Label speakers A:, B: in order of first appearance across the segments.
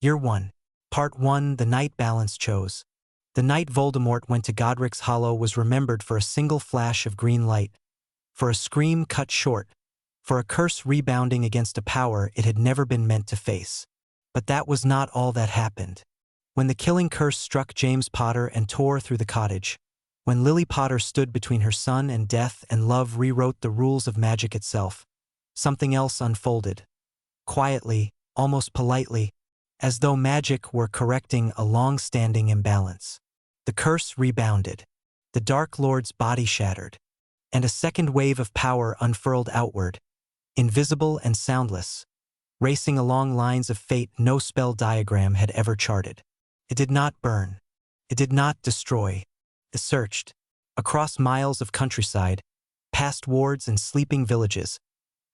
A: Year 1. Part 1. The Night Balance Chose. The night Voldemort went to Godric's Hollow was remembered for a single flash of green light, for a scream cut short, for a curse rebounding against a power it had never been meant to face. But that was not all that happened. When the killing curse struck James Potter and tore through the cottage, when Lily Potter stood between her son and death and love rewrote the rules of magic itself, something else unfolded. Quietly, almost politely, as though magic were correcting a long-standing imbalance. The curse rebounded. The Dark Lord's body shattered, and a second wave of power unfurled outward, invisible and soundless, racing along lines of fate no spell diagram had ever charted. It did not burn. It did not destroy. It searched, across miles of countryside, past wards and sleeping villages,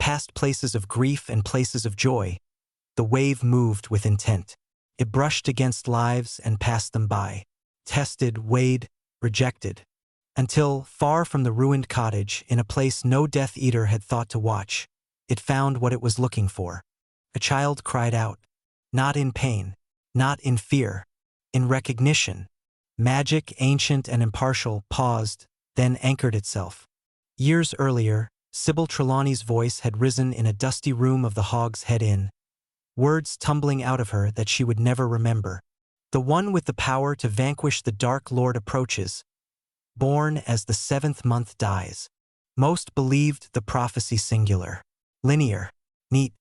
A: past places of grief and places of joy. The wave moved with intent. It brushed against lives and passed them by, tested, weighed, rejected, until, far from the ruined cottage, in a place no Death Eater had thought to watch, it found what it was looking for. A child cried out, not in pain, not in fear, in recognition. Magic, ancient and impartial, paused, then anchored itself. Years earlier, Sybil Trelawney's voice had risen in a dusty room of the Hog's Head Inn, words tumbling out of her that she would never remember. The one with the power to vanquish the Dark Lord approaches, born as the 7th month dies. Most believed the prophecy singular, linear, neat.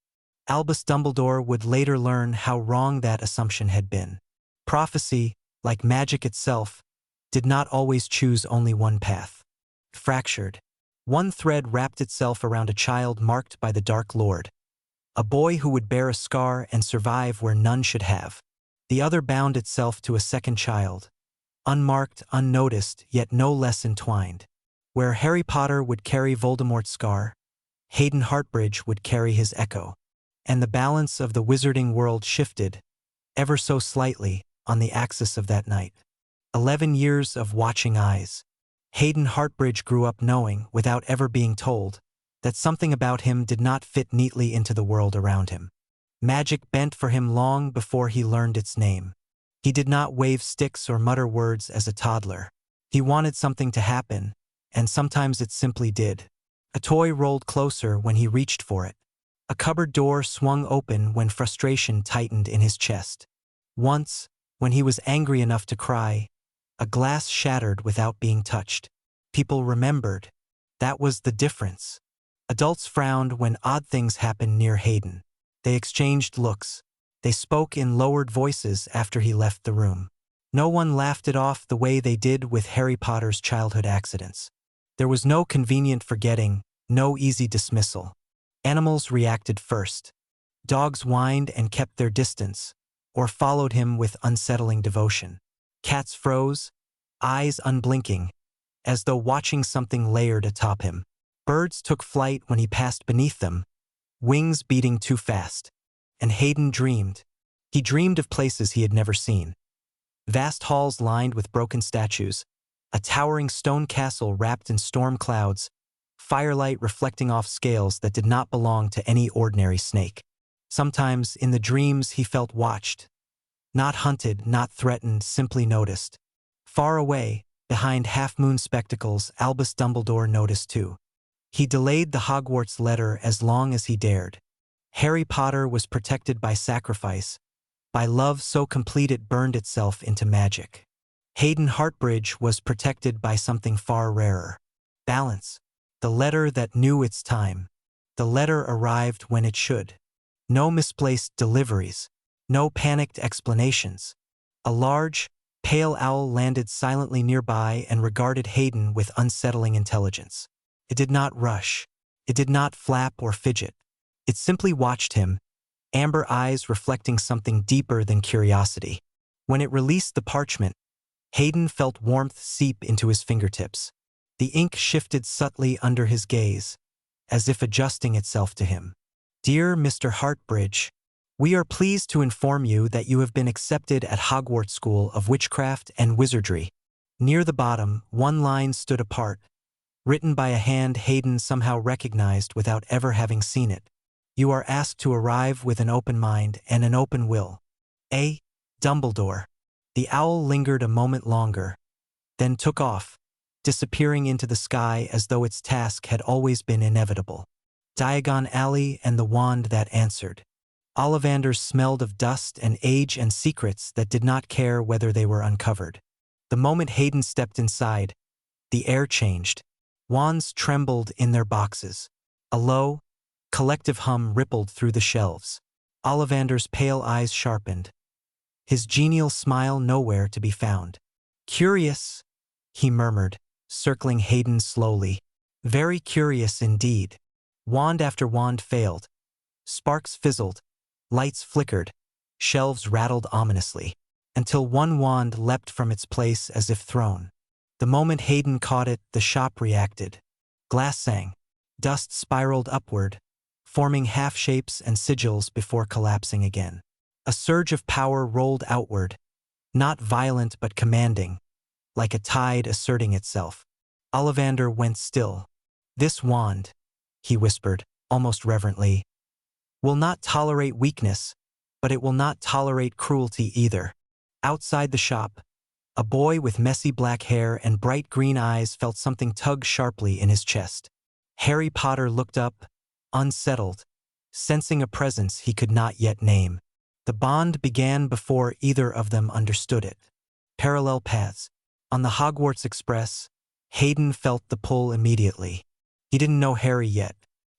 A: Albus Dumbledore would later learn how wrong that assumption had been. Prophecy, like magic itself, did not always choose only one path. Fractured. One thread wrapped itself around a child marked by the Dark Lord, a boy who would bear a scar and survive where none should have. The other bound itself to a second child, unmarked, unnoticed, yet no less entwined. Where Harry Potter would carry Voldemort's scar, Hayden Hartbridge would carry his echo. And the balance of the wizarding world shifted, ever so slightly, on the axis of that night. 11 years of watching eyes. Hayden Hartbridge grew up knowing, without ever being told, that something about him did not fit neatly into the world around him. Magic bent for him long before he learned its name. He did not wave sticks or mutter words as a toddler. He wanted something to happen, and sometimes it simply did. A toy rolled closer when he reached for it. A cupboard door swung open when frustration tightened in his chest. Once, when he was angry enough to cry, a glass shattered without being touched. People remembered. That was the difference. Adults frowned when odd things happened near Hayden. They exchanged looks. They spoke in lowered voices after he left the room. No one laughed it off the way they did with Harry Potter's childhood accidents. There was no convenient forgetting, no easy dismissal. Animals reacted first. Dogs whined and kept their distance, or followed him with unsettling devotion. Cats froze, eyes unblinking, as though watching something layered atop him. Birds took flight when he passed beneath them, wings beating too fast. And Hayden dreamed. He dreamed of places he had never seen. Vast halls lined with broken statues, a towering stone castle wrapped in storm clouds, firelight reflecting off scales that did not belong to any ordinary snake. Sometimes, in the dreams, he felt watched. Not hunted, not threatened, simply noticed. Far away, behind half-moon spectacles, Albus Dumbledore noticed too. He delayed the Hogwarts letter as long as he dared. Harry Potter was protected by sacrifice, by love so complete it burned itself into magic. Hayden Hartbridge was protected by something far rarer. Balance. The letter that knew its time. The letter arrived when it should. No misplaced deliveries. No panicked explanations. A large, pale owl landed silently nearby and regarded Hayden with unsettling intelligence. It did not rush. It did not flap or fidget. It simply watched him, amber eyes reflecting something deeper than curiosity. When it released the parchment, Hayden felt warmth seep into his fingertips. The ink shifted subtly under his gaze, as if adjusting itself to him. Dear Mr. Hartbridge, we are pleased to inform you that you have been accepted at Hogwarts School of Witchcraft and Wizardry. Near the bottom, one line stood apart, written by a hand Hayden somehow recognized without ever having seen it. You are asked to arrive with an open mind and an open will. A. Dumbledore. The owl lingered a moment longer, then took off, disappearing into the sky as though its task had always been inevitable. Diagon Alley and the wand that answered. Ollivander smelled of dust and age and secrets that did not care whether they were uncovered. The moment Hayden stepped inside, the air changed. Wands trembled in their boxes. A low, collective hum rippled through the shelves. Ollivander's pale eyes sharpened, his genial smile nowhere to be found. "Curious," he murmured, circling Hayden slowly. "Very curious indeed." Wand after wand failed. Sparks fizzled, lights flickered, shelves rattled ominously, until one wand leapt from its place as if thrown. The moment Hayden caught it, the shop reacted. Glass sang. Dust spiraled upward, forming half-shapes and sigils before collapsing again. A surge of power rolled outward, not violent but commanding, like a tide asserting itself. Ollivander went still. "This wand," he whispered, almost reverently, "will not tolerate weakness, but it will not tolerate cruelty either." Outside the shop, a boy with messy black hair and bright green eyes felt something tug sharply in his chest. Harry Potter looked up, unsettled, sensing a presence he could not yet name. The bond began before either of them understood it. Parallel paths. On the Hogwarts Express, Hayden felt the pull immediately. He didn't know Harry yet,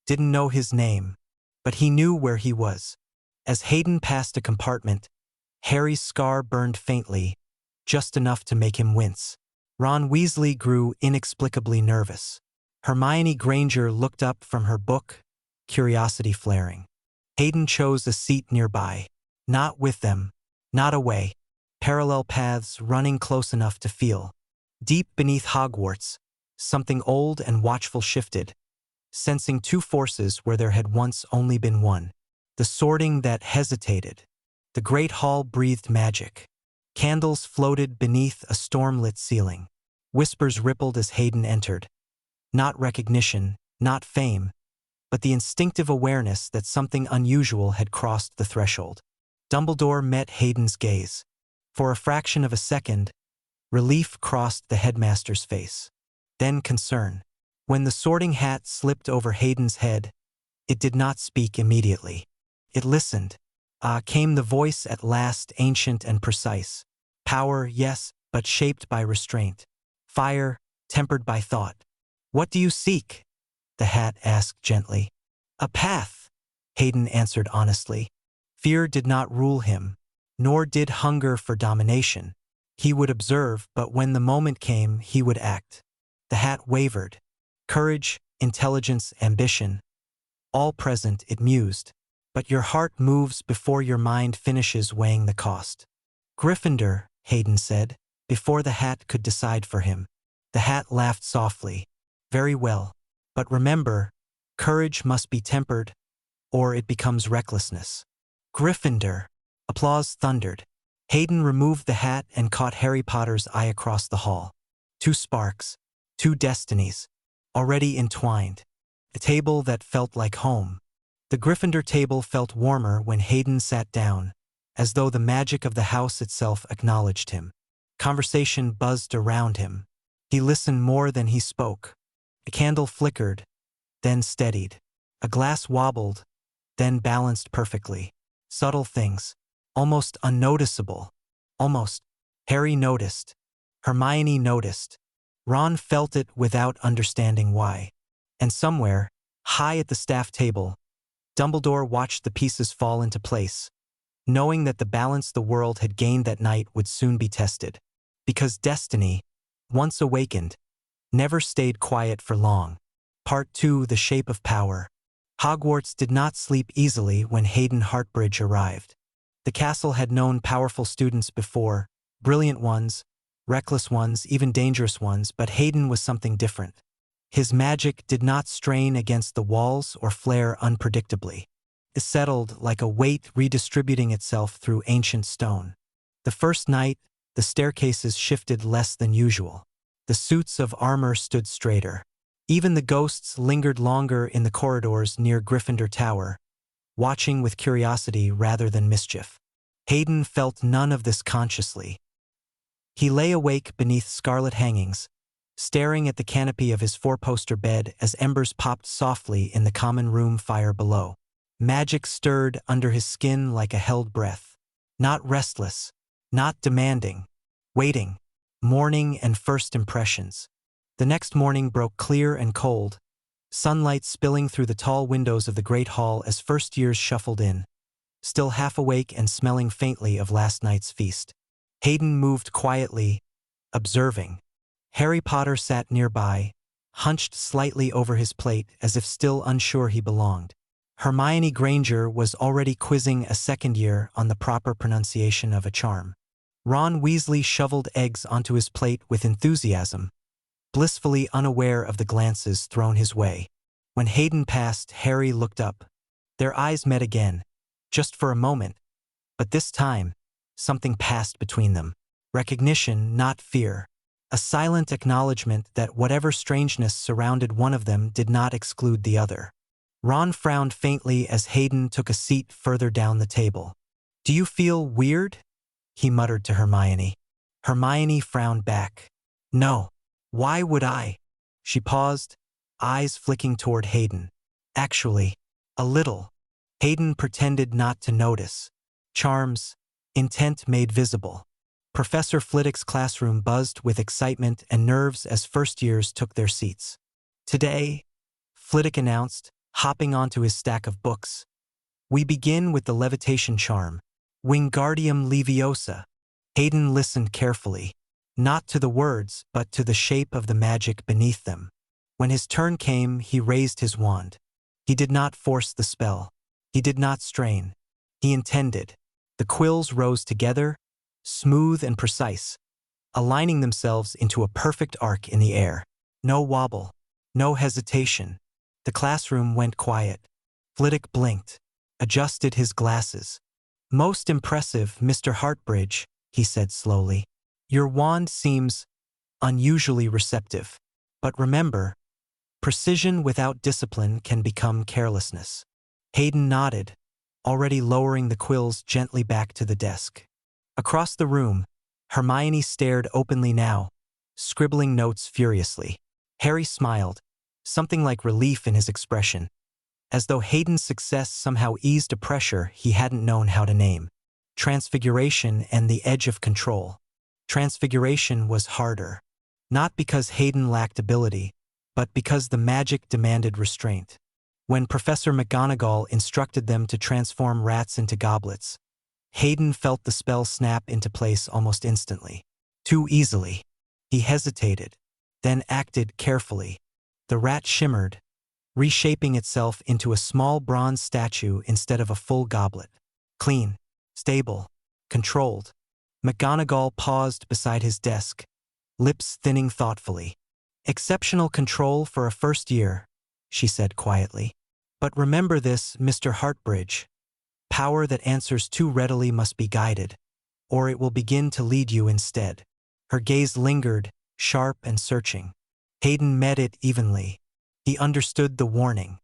A: didn't know his name, but he knew where he was. As Hayden passed a compartment, Harry's scar burned faintly, just enough to make him wince. Ron Weasley grew inexplicably nervous. Hermione Granger looked up from her book, curiosity flaring. Hayden chose a seat nearby. Not with them, not away. Parallel paths running close enough to feel. Deep beneath Hogwarts, something old and watchful shifted, sensing two forces where there had once only been one. The sorting that hesitated. The great hall breathed magic. Candles floated beneath a storm-lit ceiling. Whispers rippled as Hayden entered. Not recognition, not fame, but the instinctive awareness that something unusual had crossed the threshold. Dumbledore met Hayden's gaze. For a fraction of a second, relief crossed the headmaster's face. Then concern. When the sorting hat slipped over Hayden's head, it did not speak immediately. It listened. Came the voice at last, ancient and precise. Power, yes, but shaped by restraint. Fire, tempered by thought. "What do you seek?" the hat asked gently. "A path," Hayden answered honestly. Fear did not rule him, nor did hunger for domination. He would observe, but when the moment came, he would act. The hat wavered. Courage, intelligence, ambition. All present, it mused. But your heart moves before your mind finishes weighing the cost. "Gryffindor," Hayden said, before the hat could decide for him. The hat laughed softly. "Very well. But remember, courage must be tempered, or it becomes recklessness." "Gryffindor." Applause thundered. Hayden removed the hat and caught Harry Potter's eye across the hall. Two sparks, two destinies, already entwined. A table that felt like home. The Gryffindor table felt warmer when Hayden sat down, as though the magic of the house itself acknowledged him. Conversation buzzed around him. He listened more than he spoke. A candle flickered, then steadied. A glass wobbled, then balanced perfectly. Subtle things, almost unnoticeable. Almost. Harry noticed. Hermione noticed. Ron felt it without understanding why. And somewhere, high at the staff table, Dumbledore watched the pieces fall into place, knowing that the balance the world had gained that night would soon be tested. Because destiny, once awakened, never stayed quiet for long. Part 2: The Shape of Power. Hogwarts did not sleep easily when Hayden Hartbridge arrived. The castle had known powerful students before, brilliant ones, reckless ones, even dangerous ones, but Hayden was something different. His magic did not strain against the walls or flare unpredictably. It settled like a weight redistributing itself through ancient stone. The first night, the staircases shifted less than usual. The suits of armor stood straighter. Even the ghosts lingered longer in the corridors near Gryffindor Tower, watching with curiosity rather than mischief. Hayden felt none of this consciously. He lay awake beneath scarlet hangings, staring at the canopy of his four-poster bed as embers popped softly in the common room fire below. Magic stirred under his skin like a held breath. Not restless, not demanding, waiting, morning and first impressions. The next morning broke clear and cold, sunlight spilling through the tall windows of the great hall as first years shuffled in, still half awake and smelling faintly of last night's feast. Hayden moved quietly, observing. Harry Potter sat nearby, hunched slightly over his plate as if still unsure he belonged. Hermione Granger was already quizzing a second year on the proper pronunciation of a charm. Ron Weasley shoveled eggs onto his plate with enthusiasm, blissfully unaware of the glances thrown his way. When Hayden passed, Harry looked up. Their eyes met again, just for a moment, but this time, something passed between them. Recognition, not fear. A silent acknowledgement that whatever strangeness surrounded one of them did not exclude the other. Ron frowned faintly as Hayden took a seat further down the table. "Do you feel weird?" he muttered to Hermione. Hermione frowned back. "No. Why would I?" She paused, eyes flicking toward Hayden. "Actually, a little." Hayden pretended not to notice. Charms, intent made visible. Professor Flitwick's classroom buzzed with excitement and nerves as first years took their seats. "Today," Flitwick announced, hopping onto his stack of books, "we begin with the levitation charm, Wingardium Leviosa." Hayden listened carefully, not to the words but to the shape of the magic beneath them. When his turn came, he raised his wand. He did not force the spell. He did not strain. He intended. The quills rose together, smooth and precise, aligning themselves into a perfect arc in the air. No wobble, no hesitation. The classroom went quiet. Flitwick blinked, adjusted his glasses. "Most impressive, Mr. Hartbridge," he said slowly. "Your wand seems unusually receptive. But remember, precision without discipline can become carelessness." Hayden nodded, already lowering the quills gently back to the desk. Across the room, Hermione stared openly now, scribbling notes furiously. Harry smiled, something like relief in his expression, as though Hayden's success somehow eased a pressure he hadn't known how to name. Transfiguration and the edge of control. Transfiguration was harder, not because Hayden lacked ability, but because the magic demanded restraint. When Professor McGonagall instructed them to transform rats into goblets, Hayden felt the spell snap into place almost instantly. Too easily. He hesitated, then acted carefully. The rat shimmered, reshaping itself into a small bronze statue instead of a full goblet. Clean, stable, controlled. McGonagall paused beside his desk, lips thinning thoughtfully. "Exceptional control for a first year," she said quietly. "But remember this, Mr. Hartbridge. Power that answers too readily must be guided, or it will begin to lead you instead." Her gaze lingered, sharp and searching. Hayden met it evenly. He understood the warning.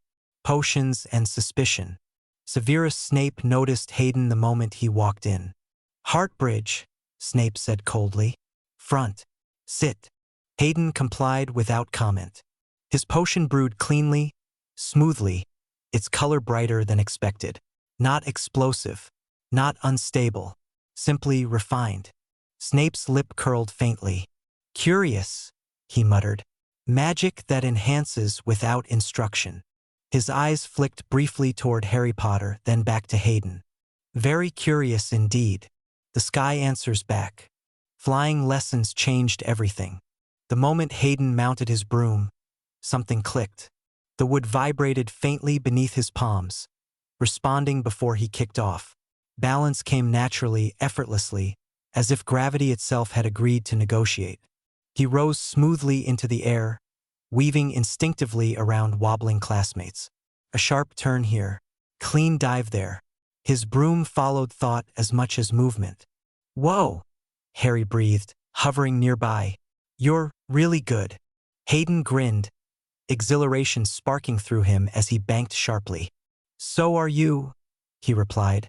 A: Potions and suspicion. Severus Snape noticed Hayden the moment he walked in. "Hartbridge," Snape said coldly. "Front. Sit." Hayden complied without comment. His potion brewed cleanly, smoothly, its color brighter than expected. Not explosive, not unstable, simply refined. Snape's lip curled faintly. "Curious," he muttered. "Magic that enhances without instruction." His eyes flicked briefly toward Harry Potter, then back to Hayden. "Very curious indeed." The sky answers back. Flying lessons changed everything. The moment Hayden mounted his broom, something clicked. The wood vibrated faintly beneath his palms, responding before he kicked off. Balance came naturally, effortlessly, as if gravity itself had agreed to negotiate. He rose smoothly into the air, weaving instinctively around wobbling classmates. A sharp turn here, clean dive there. His broom followed thought as much as movement. "Whoa," Harry breathed, hovering nearby. "You're really good." Hayden grinned, exhilaration sparking through him as he banked sharply. "So are you," he replied.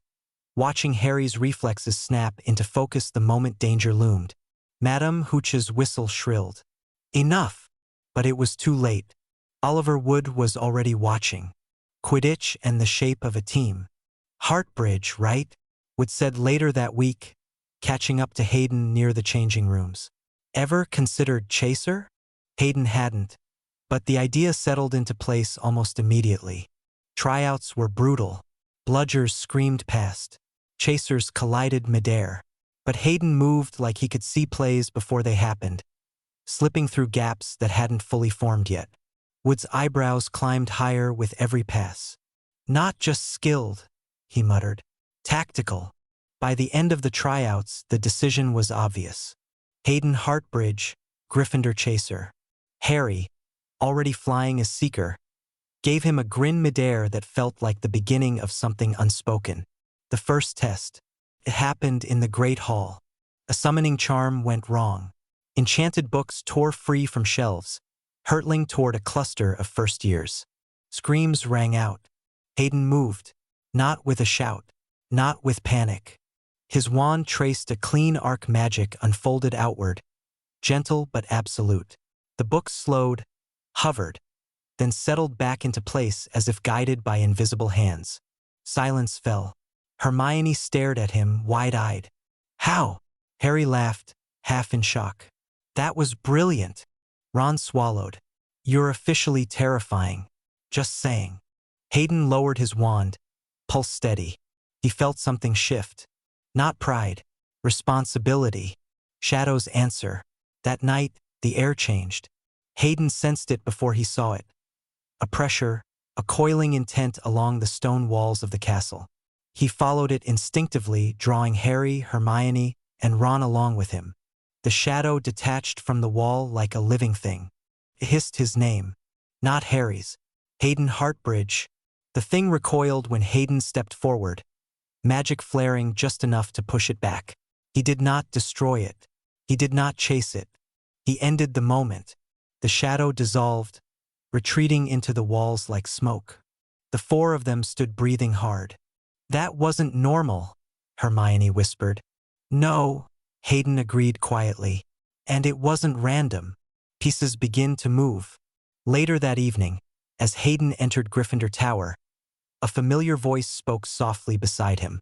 A: watching Harry's reflexes snap into focus the moment danger loomed. Madame Hooch's whistle shrilled. Enough! But it was too late. Oliver Wood was already watching. Quidditch and the shape of a team. Hartbridge, right? Wood said later that week, catching up to Hayden near the changing rooms. Ever considered Chaser? Hayden hadn't, but the idea settled into place almost immediately. Tryouts were brutal. Bludgers screamed past. Chasers collided midair. But Hayden moved like he could see plays before they happened, slipping through gaps that hadn't fully formed yet. Wood's eyebrows climbed higher with every pass. Not just skilled, he muttered. Tactical. By the end of the tryouts, the decision was obvious. Hayden Hartbridge, Gryffindor Chaser. Harry, already flying as Seeker, gave him a grin midair that felt like the beginning of something unspoken. The first test. It happened in the Great Hall. A summoning charm went wrong. Enchanted books tore free from shelves, hurtling toward a cluster of first years. Screams rang out. Hayden moved, not with a shout, not with panic. His wand traced a clean arc magic unfolded outward, gentle but absolute. The books slowed, hovered, then settled back into place as if guided by invisible hands. Silence fell. Hermione stared at him, wide-eyed. How? Harry laughed, half in shock. That was brilliant. Ron swallowed. You're officially terrifying. Just saying. Hayden lowered his wand, pulse steady. He felt something shift. Not pride. Responsibility. Shadow's answer. That night, the air changed. Hayden sensed it before he saw it. A pressure, a coiling intent along the stone walls of the castle. He followed it instinctively, drawing Harry, Hermione, and Ron along with him. The shadow detached from the wall like a living thing. It hissed his name. Not Harry's. Hayden Hartbridge. The thing recoiled when Hayden stepped forward, magic flaring just enough to push it back. He did not destroy it. He did not chase it. He ended the moment. The shadow dissolved, retreating into the walls like smoke. The four of them stood breathing hard. That wasn't normal, Hermione whispered. No, Hayden agreed quietly. And it wasn't random. Pieces begin to move. Later that evening, as Hayden entered Gryffindor Tower, a familiar voice spoke softly beside him.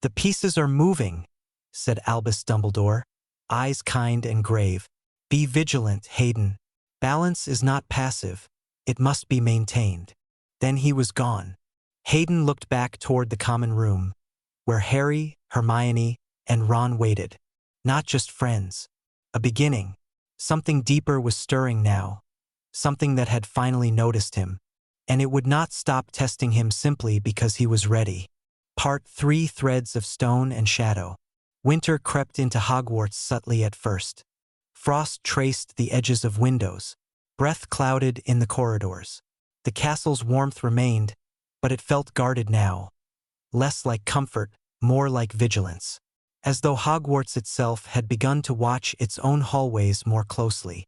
A: The pieces are moving, said Albus Dumbledore, eyes kind and grave. Be vigilant, Hayden. Balance is not passive. It must be maintained. Then he was gone. Hayden looked back toward the common room, where Harry, Hermione, and Ron waited. Not just friends. A beginning. Something deeper was stirring now. Something that had finally noticed him. And it would not stop testing him simply because he was ready. Part 3. Threads of Stone and Shadow. Winter crept into Hogwarts subtly at first. Frost traced the edges of windows. Breath clouded in the corridors. The castle's warmth remained, but it felt guarded now. Less like comfort, more like vigilance. As though Hogwarts itself had begun to watch its own hallways more closely.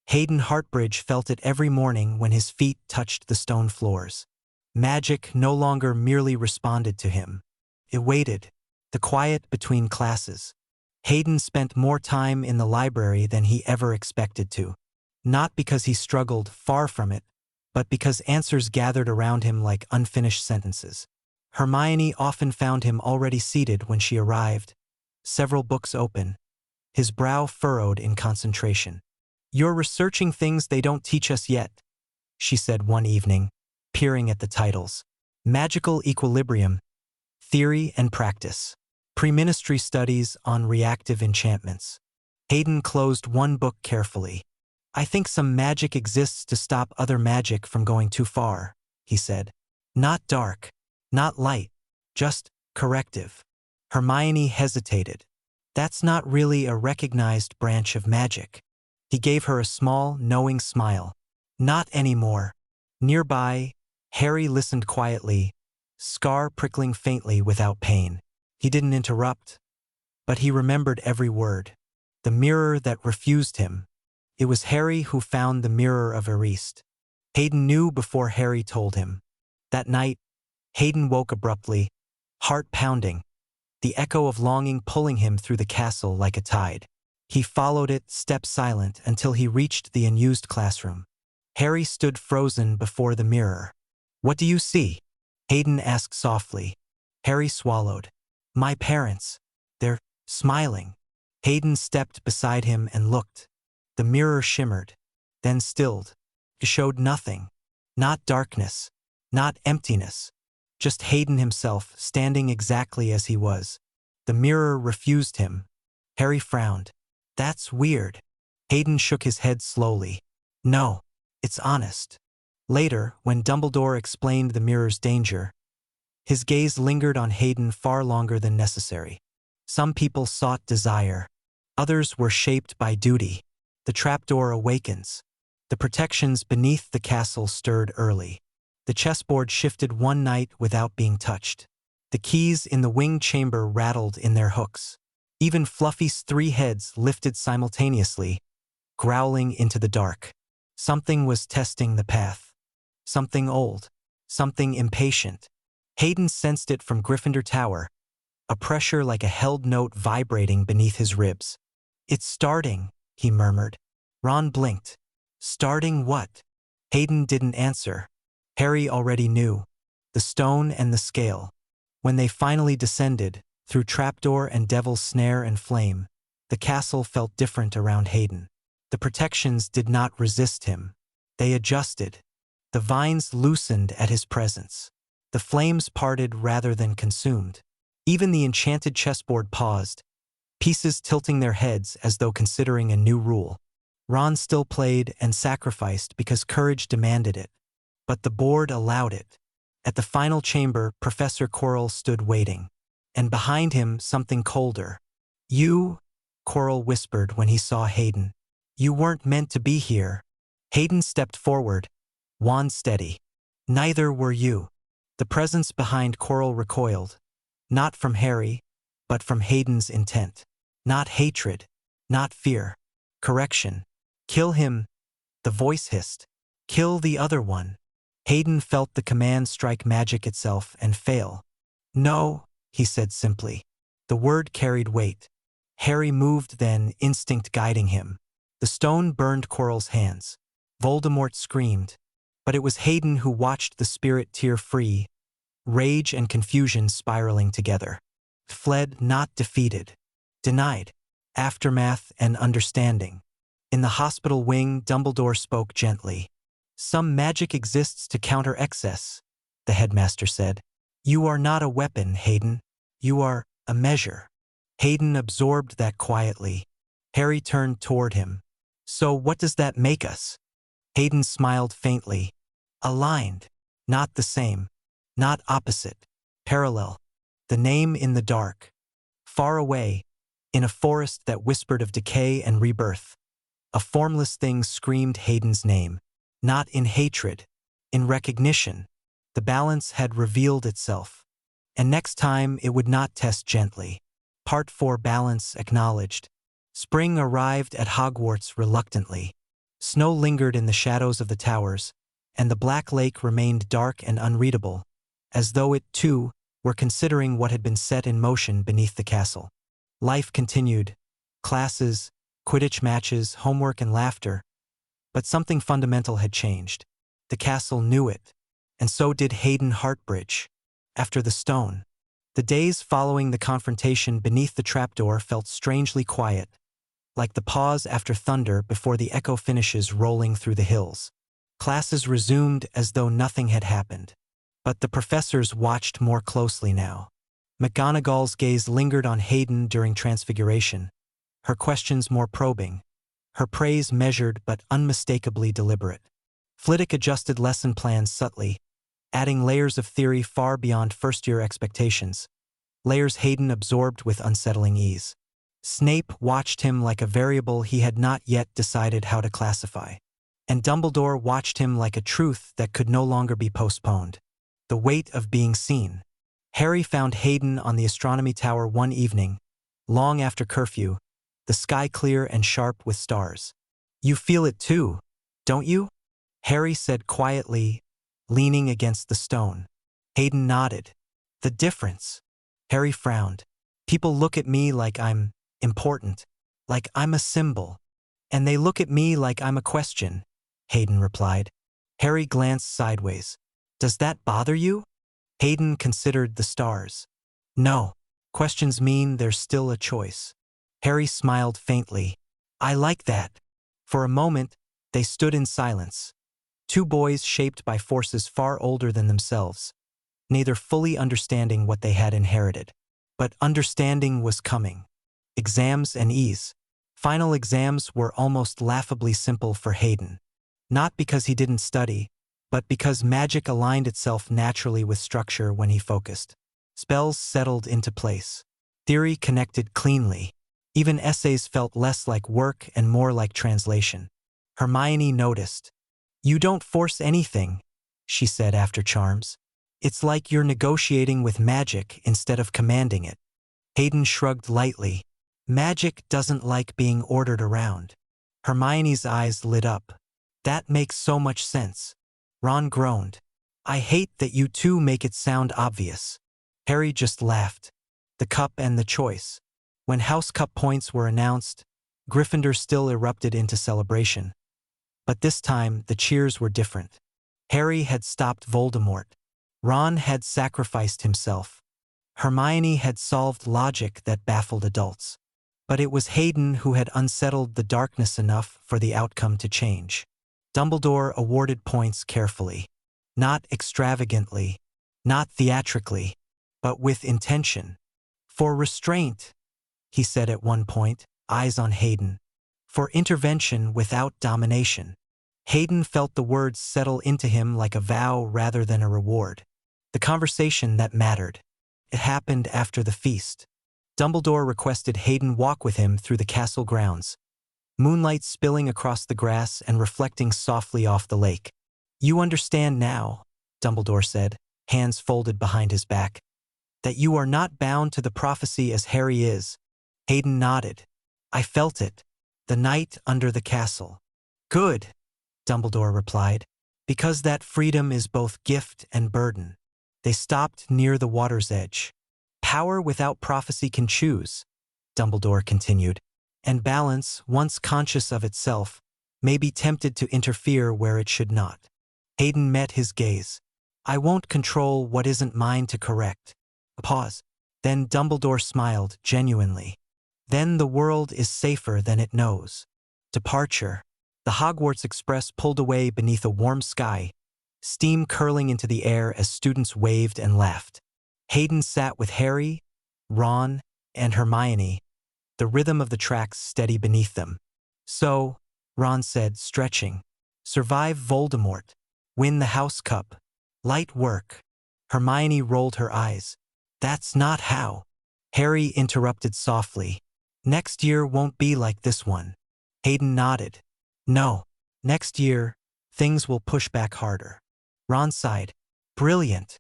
A: Hayden Hartbridge felt it every morning when his feet touched the stone floors. Magic no longer merely responded to him. It waited, the quiet between classes. Hayden spent more time in the library than he ever expected to. Not because he struggled, far from it, but because answers gathered around him like unfinished sentences. Hermione often found him already seated when she arrived, several books open, his brow furrowed in concentration. You're researching things they don't teach us yet, she said one evening, peering at the titles. Magical Equilibrium, Theory and Practice. Preministry Studies on Reactive Enchantments. Hayden closed one book carefully. I think some magic exists to stop other magic from going too far, he said. Not dark, not light, just corrective. Hermione hesitated. That's not really a recognized branch of magic. He gave her a small, knowing smile. Not anymore. Nearby, Harry listened quietly, scar prickling faintly without pain. He didn't interrupt, but he remembered every word. The mirror that refused him. It was Harry who found the mirror of Erist. Hayden knew before Harry told him. That night, Hayden woke abruptly, heart pounding. the echo of longing pulling him through the castle like a tide. He followed it, step silent, until he reached the unused classroom. Harry stood frozen before the mirror. "What do you see?" Hayden asked softly. Harry swallowed. "My parents. They're smiling." Hayden stepped beside him and looked. The mirror shimmered, then stilled. It showed nothing. Not darkness. Not emptiness. Just Hayden himself, standing exactly as he was. The mirror refused him. Harry frowned. "That's weird." Hayden shook his head slowly. "No, it's honest." Later, when Dumbledore explained the mirror's danger, his gaze lingered on Hayden far longer than necessary. Some people sought desire. Others were shaped by duty. The trapdoor awakens. The protections beneath the castle stirred early. The chessboard shifted one night without being touched. The keys in the winged chamber rattled in their hooks. Even Fluffy's 3 heads lifted simultaneously, growling into the dark. Something was testing the path. Something old. Something impatient. Hayden sensed it from Gryffindor Tower, a pressure like a held note vibrating beneath his ribs. "It's starting," he murmured. Ron blinked. "Starting what?" Hayden didn't answer. Harry already knew. The stone and the scale. When they finally descended, through trapdoor and devil's snare and flame, the castle felt different around Hayden. The protections did not resist him. They adjusted. The vines loosened at his presence. The flames parted rather than consumed. Even the enchanted chessboard paused, pieces tilting their heads as though considering a new rule. Ron still played and sacrificed because courage demanded it. But the board allowed it. At the final chamber, Professor Quirrell stood waiting. And behind him, something colder. "You," Quirrell whispered when he saw Hayden. "You weren't meant to be here." Hayden stepped forward, wand steady. "Neither were you." The presence behind Quirrell recoiled. Not from Harry, but from Hayden's intent. Not hatred. Not fear. Correction. "Kill him," the voice hissed. "Kill the other one." Hayden felt the command strike magic itself and fail. "No," he said simply. The word carried weight. Harry moved then, instinct guiding him. The stone burned Quirrell's hands. Voldemort screamed. But it was Hayden who watched the spirit tear free, rage and confusion spiraling together. Fled, not defeated. Denied. Aftermath and understanding. In the hospital wing, Dumbledore spoke gently. "Some magic exists to counter excess," the headmaster said. "You are not a weapon, Hayden. You are a measure." Hayden absorbed that quietly. Harry turned toward him. "So what does that make us?" Hayden smiled faintly. "Aligned. Not the same. Not opposite. Parallel. The name in the dark. Far away, in a forest that whispered of decay and rebirth, a formless thing screamed Hayden's name. Not in hatred, in recognition. The balance had revealed itself. And next time it would not test gently. Part 4 Balance acknowledged. Spring arrived at Hogwarts reluctantly. Snow lingered in the shadows of the towers, and the Black Lake remained dark and unreadable, as though it, too, were considering what had been set in motion beneath the castle. Life continued. Classes, Quidditch matches, homework and laughter. But something fundamental had changed. The castle knew it, and so did Hayden Hartbridge. After the stone. The days following the confrontation beneath the trapdoor felt strangely quiet, like the pause after thunder before the echo finishes rolling through the hills. Classes resumed as though nothing had happened. But the professors watched more closely now. McGonagall's gaze lingered on Hayden during Transfiguration, her questions more probing, her praise measured but unmistakably deliberate. Flitwick adjusted lesson plans subtly, adding layers of theory far beyond first-year expectations, layers Hayden absorbed with unsettling ease. Snape watched him like a variable he had not yet decided how to classify. And Dumbledore watched him like a truth that could no longer be postponed. The weight of being seen. Harry found Hayden on the astronomy tower one evening, long after curfew, the sky clear and sharp with stars. "You feel it too, don't you?" Harry said quietly, leaning against the stone. Hayden nodded. "The difference." Harry frowned. People look at me like I'm important, like I'm a symbol. And they look at me like I'm a question, Hayden replied. Harry glanced sideways. Does that bother you? Hayden considered the stars. No. Questions mean there's still a choice. Harry smiled faintly. I like that. For a moment, they stood in silence. Two boys shaped by forces far older than themselves, neither fully understanding what they had inherited. But understanding was coming. Exams and ease. Final exams were almost laughably simple for Hayden. Not because he didn't study, but because magic aligned itself naturally with structure when he focused. Spells settled into place. Theory connected cleanly. Even essays felt less like work and more like translation. Hermione noticed. You don't force anything, she said after charms. It's like you're negotiating with magic instead of commanding it. Hayden shrugged lightly. Magic doesn't like being ordered around. Hermione's eyes lit up. That makes so much sense. Ron groaned. I hate that you two make it sound obvious. Harry just laughed. The cup and the choice. When House Cup points were announced, Gryffindor still erupted into celebration. But this time, the cheers were different. Harry had stopped Voldemort. Ron had sacrificed himself. Hermione had solved logic that baffled adults. But it was Hayden who had unsettled the darkness enough for the outcome to change. Dumbledore awarded points carefully. Not extravagantly, not theatrically, but with intention. For restraint, he said at one point, eyes on Hayden. For intervention without domination. Hayden felt the words settle into him like a vow rather than a reward. The conversation that mattered. It happened after the feast. Dumbledore requested Hayden walk with him through the castle grounds, moonlight spilling across the grass and reflecting softly off the lake. You understand now, Dumbledore said, hands folded behind his back, that you are not bound to the prophecy as Harry is. Hayden nodded. I felt it. The night under the castle. Good, Dumbledore replied, because that freedom is both gift and burden. They stopped near the water's edge. Power without prophecy can choose, Dumbledore continued, and balance, once conscious of itself, may be tempted to interfere where it should not. Hayden met his gaze. I won't control what isn't mine to correct. A pause. Then Dumbledore smiled, genuinely. Then the world is safer than it knows. Departure. The Hogwarts Express pulled away beneath a warm sky, steam curling into the air as students waved and laughed. Hayden sat with Harry, Ron, and Hermione, the rhythm of the tracks steady beneath them. So, Ron said, stretching, survive Voldemort, win the House Cup, light work. Hermione rolled her eyes. That's not how. Harry interrupted softly. Next year won't be like this one. Hayden nodded. No. Next year, things will push back harder. Ron sighed. Brilliant.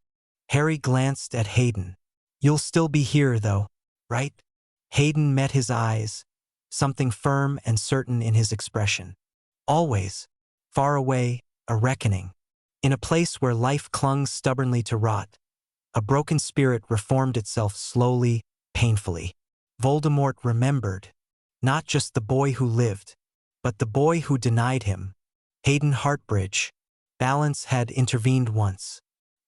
A: Harry glanced at Hayden. You'll still be here, though, right? Hayden met his eyes, something firm and certain in his expression. Always. Far away, a reckoning. In a place where life clung stubbornly to rot, a broken spirit reformed itself slowly, painfully. Voldemort remembered. Not just the boy who lived, but the boy who denied him. Hayden Hartbridge. Balance had intervened once.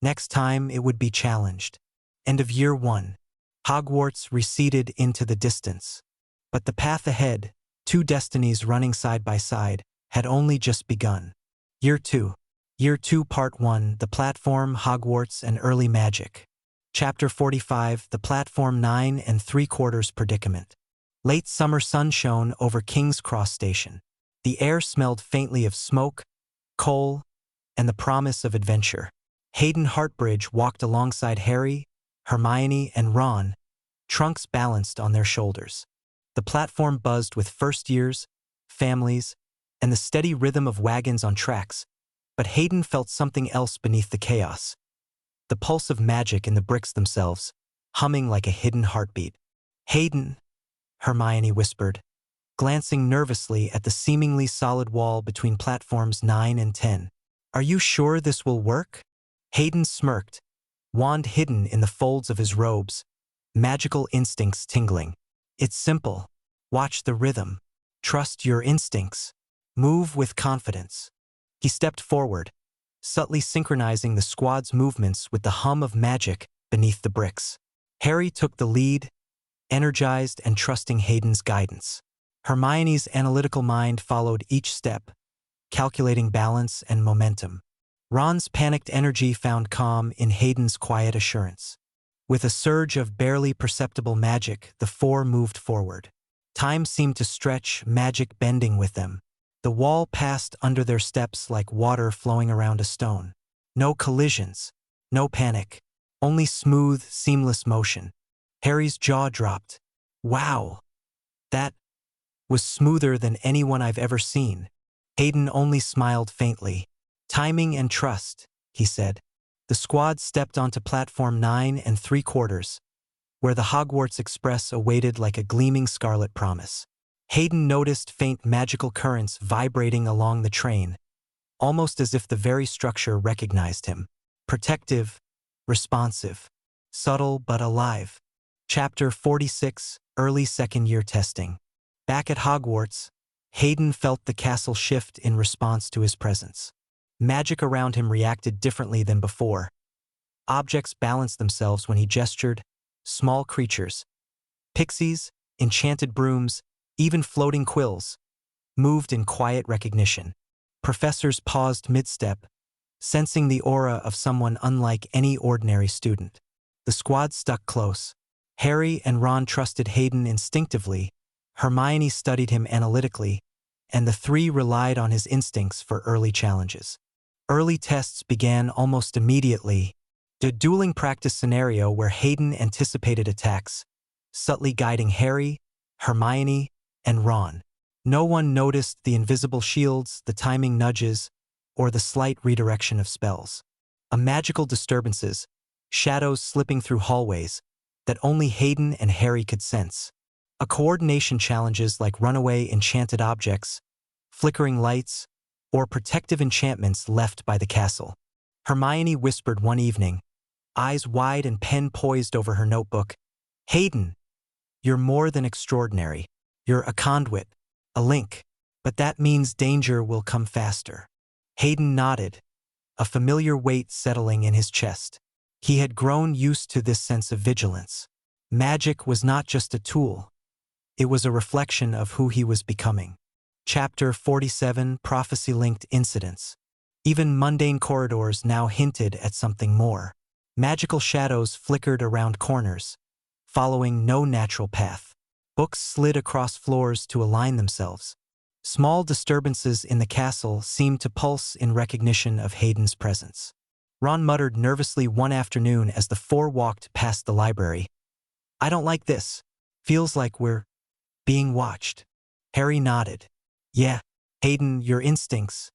A: Next time it would be challenged. End of year 1. Hogwarts receded into the distance. But the path ahead, two destinies running side by side, had only just begun. Year 2. Year 2 Part 1, The Platform, Hogwarts, and Early Magic. Chapter 45, The Platform 9 and 3/4 Predicament. Late summer sun shone over King's Cross Station. The air smelled faintly of smoke, coal, and the promise of adventure. Hayden Hartbridge walked alongside Harry, Hermione, and Ron, trunks balanced on their shoulders. The platform buzzed with first years, families, and the steady rhythm of wagons on tracks, but Hayden felt something else beneath the chaos. The pulse of magic in the bricks themselves, humming like a hidden heartbeat. Hayden, Hermione whispered, glancing nervously at the seemingly solid wall between platforms 9 and 10. Are you sure this will work? Hayden smirked, wand hidden in the folds of his robes, magical instincts tingling. It's simple. Watch the rhythm. Trust your instincts. Move with confidence. He stepped forward, subtly synchronizing the squad's movements with the hum of magic beneath the bricks. Harry took the lead, energized and trusting Hayden's guidance. Hermione's analytical mind followed each step, calculating balance and momentum. Ron's panicked energy found calm in Hayden's quiet assurance. With a surge of barely perceptible magic, the four moved forward. Time seemed to stretch, magic bending with them. The wall passed under their steps like water flowing around a stone. No collisions, no panic, only smooth, seamless motion. Harry's jaw dropped. Wow! That was smoother than anyone I've ever seen. Hayden only smiled faintly. Timing and trust, he said. The squad stepped onto platform 9 3/4, where the Hogwarts Express awaited like a gleaming scarlet promise. Hayden noticed faint magical currents vibrating along the train, almost as if the very structure recognized him. Protective, responsive, subtle but alive. Chapter 46, Early Second-Year Testing. Back at Hogwarts, Hayden felt the castle shift in response to his presence. Magic around him reacted differently than before. Objects balanced themselves when he gestured, small creatures, pixies, enchanted brooms, even floating quills, moved in quiet recognition. Professors paused mid-step, sensing the aura of someone unlike any ordinary student. The squad stuck close. Harry and Ron trusted Hayden instinctively, Hermione studied him analytically, and the three relied on his instincts for early challenges. Early tests began almost immediately. A dueling practice scenario where Hayden anticipated attacks, subtly guiding Harry, Hermione, and Ron. No one noticed the invisible shields, the timing nudges, or the slight redirection of spells. Magical disturbances, shadows slipping through hallways, that only Hayden and Harry could sense. Coordination challenges like runaway enchanted objects, flickering lights, or protective enchantments left by the castle. Hermione whispered one evening, eyes wide and pen poised over her notebook, "Hayden, you're more than extraordinary. You're a conduit, a link, but that means danger will come faster." Hayden nodded, a familiar weight settling in his chest. He had grown used to this sense of vigilance. Magic was not just a tool. It was a reflection of who he was becoming. Chapter 47, Prophecy-Linked Incidents. Even mundane corridors now hinted at something more. Magical shadows flickered around corners, following no natural path. Books slid across floors to align themselves. Small disturbances in the castle seemed to pulse in recognition of Hayden's presence. Ron muttered nervously one afternoon as the four walked past the library. "I don't like this. Feels like we're being watched." Harry nodded. "Yeah, Hayden, your instincts.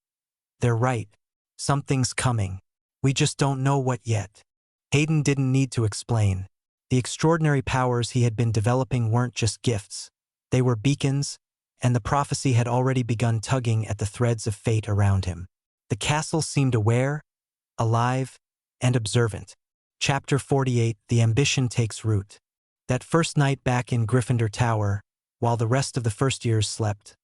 A: They're right. Something's coming. We just don't know what yet." Hayden didn't need to explain. The extraordinary powers he had been developing weren't just gifts. They were beacons, and the prophecy had already begun tugging at the threads of fate around him. The castle seemed aware, alive, and observant. Chapter 48, The Ambition Takes Root. That first night back in Gryffindor Tower, while the rest of the first years slept,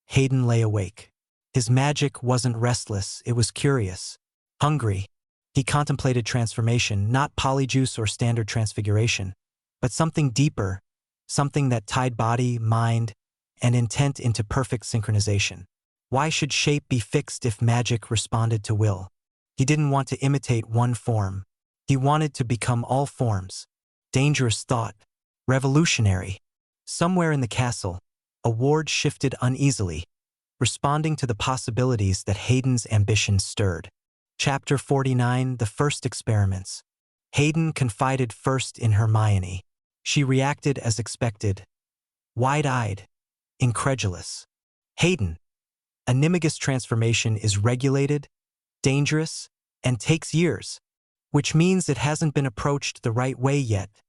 A: Hayden lay awake. His magic wasn't restless, it was curious, hungry. He contemplated transformation, not polyjuice or standard transfiguration, but something deeper, something that tied body, mind, and intent into perfect synchronization. Why should shape be fixed if magic responded to will? He didn't want to imitate one form. He wanted to become all forms. Dangerous thought. Revolutionary. Somewhere in the castle, a ward shifted uneasily, responding to the possibilities that Hayden's ambition stirred. Chapter 49, The First Experiments. Hayden confided first in Hermione. She reacted as expected, wide-eyed, incredulous. "Hayden, Animagus transformation is regulated, dangerous, and takes years, which means it hasn't been approached the right way yet,"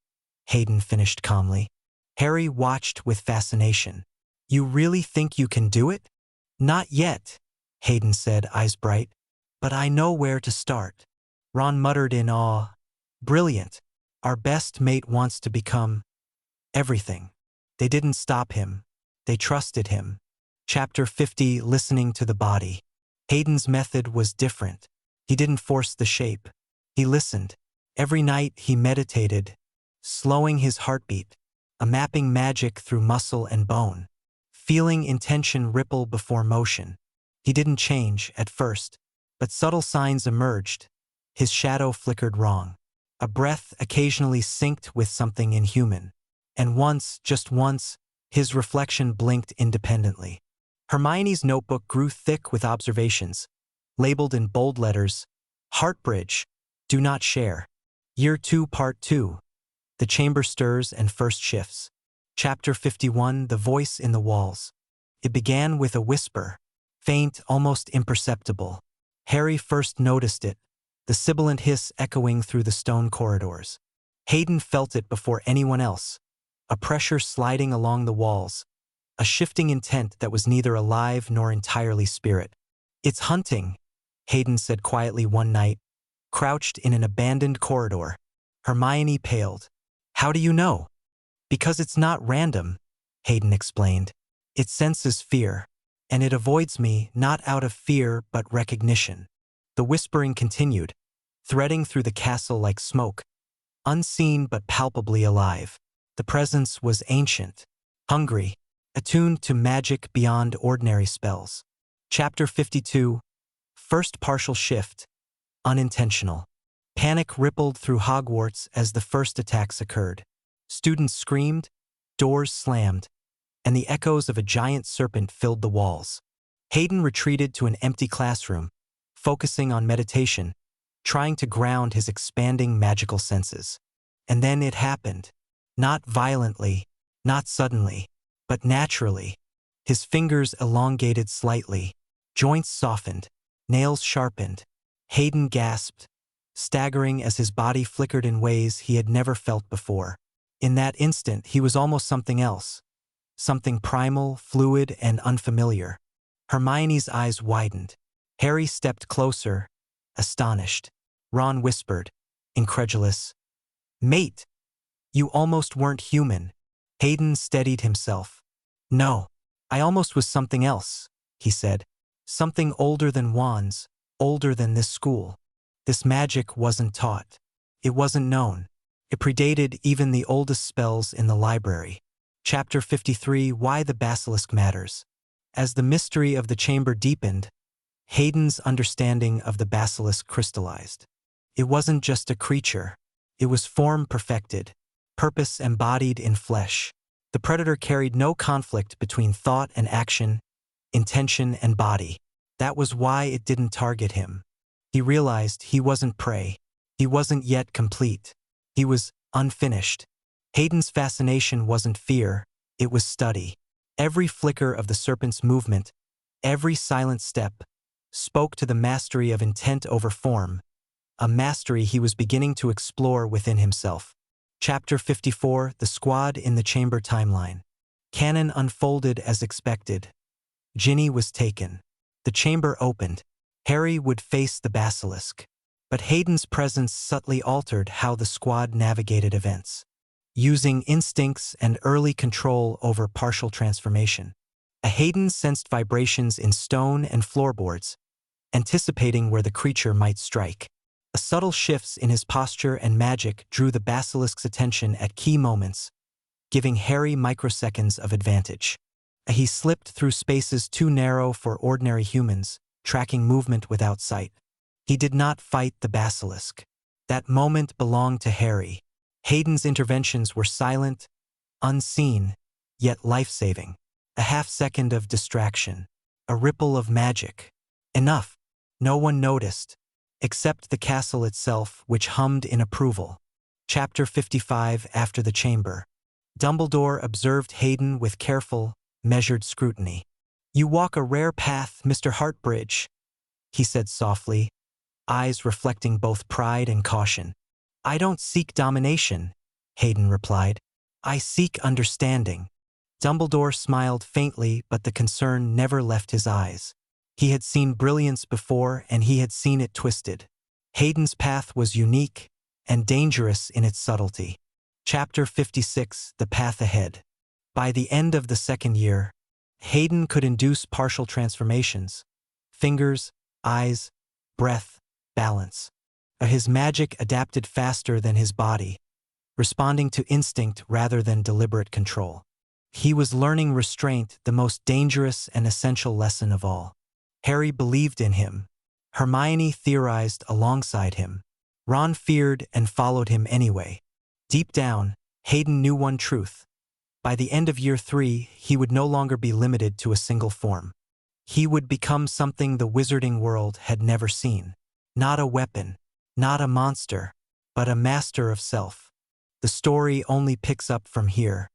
A: Hayden finished calmly. Harry watched with fascination. "You really think you can do it?" "Not yet," Hayden said, eyes bright. "But I know where to start." Ron muttered in awe. "Brilliant. Our best mate wants to become everything. They didn't stop him. They trusted him. Chapter 50, Listening to the Body. Hayden's method was different. He didn't force the shape. He listened. Every night he meditated, slowing his heartbeat, a mapping magic through muscle and bone, feeling intention ripple before motion. He didn't change at first, but subtle signs emerged. His shadow flickered wrong. A breath occasionally synced with something inhuman. And once, just once, his reflection blinked independently. Hermione's notebook grew thick with observations, labeled in bold letters, Hartbridge, do not share. Year 2, Part 2. The chamber stirs and first shifts. Chapter 51, The Voice in the Walls. It began with a whisper, faint, almost imperceptible. Harry first noticed it, the sibilant hiss echoing through the stone corridors. Hayden felt it before anyone else, a pressure sliding along the walls, a shifting intent that was neither alive nor entirely spirit. It's hunting, Hayden said quietly one night, crouched in an abandoned corridor. Hermione paled. How do you know? Because it's not random, Hayden explained. It senses fear, and it avoids me not out of fear but recognition. The whispering continued, threading through the castle like smoke, unseen but palpably alive. The presence was ancient, hungry, attuned to magic beyond ordinary spells. Chapter 52, First Partial Shift, Unintentional. Panic rippled through Hogwarts as the first attacks occurred. Students screamed, doors slammed, and the echoes of a giant serpent filled the walls. Hayden retreated to an empty classroom, focusing on meditation, trying to ground his expanding magical senses. And then it happened. Not violently, not suddenly, but naturally. His fingers elongated slightly, joints softened, nails sharpened. Hayden gasped, staggering as his body flickered in ways he had never felt before. In that instant, he was almost something else, something primal, fluid, and unfamiliar. Hermione's eyes widened. Harry stepped closer, astonished. Ron whispered, incredulous, "Mate, you almost weren't human." Hayden steadied himself. "No, I almost was something else," he said. "Something older than wands, older than this school. This magic wasn't taught. It wasn't known. It predated even the oldest spells in the library." Chapter 53, Why the Basilisk Matters. As the mystery of the chamber deepened, Hayden's understanding of the basilisk crystallized. It wasn't just a creature. It was form perfected, purpose embodied in flesh. The predator carried no conflict between thought and action, intention and body. That was why it didn't target him. He realized he wasn't prey. He wasn't yet complete. He was unfinished. Hayden's fascination wasn't fear, it was study. Every flicker of the serpent's movement, every silent step, spoke to the mastery of intent over form, a mastery he was beginning to explore within himself. Chapter 54, The Squad in the Chamber Timeline. Canon unfolded as expected. Ginny was taken. The chamber opened. Harry would face the basilisk. But Hayden's presence subtly altered how the squad navigated events, using instincts and early control over partial transformation. Hayden sensed vibrations in stone and floorboards, anticipating where the creature might strike. Subtle shifts in his posture and magic drew the basilisk's attention at key moments, giving Harry microseconds of advantage. He slipped through spaces too narrow for ordinary humans, tracking movement without sight. He did not fight the basilisk. That moment belonged to Harry. Hayden's interventions were silent, unseen, yet life-saving. A half-second of distraction. A ripple of magic. Enough. No one noticed, except the castle itself, which hummed in approval. Chapter 55, After the Chamber. Dumbledore observed Hayden with careful, measured scrutiny. "You walk a rare path, Mr. Hartbridge," he said softly, eyes reflecting both pride and caution. "I don't seek domination," Hayden replied. "I seek understanding." Dumbledore smiled faintly, but the concern never left his eyes. He had seen brilliance before, and he had seen it twisted. Hayden's path was unique, and dangerous in its subtlety. Chapter 56: The Path Ahead. By the end of the second year, Hayden could induce partial transformations: fingers, eyes, breath, balance. His magic adapted faster than his body, responding to instinct rather than deliberate control. He was learning restraint, the most dangerous and essential lesson of all. Harry believed in him. Hermione theorized alongside him. Ron feared and followed him anyway. Deep down, Hayden knew one truth. By the end of year 3, he would no longer be limited to a single form. He would become something the wizarding world had never seen. Not a weapon, not a monster, but a master of self. The story only picks up from here.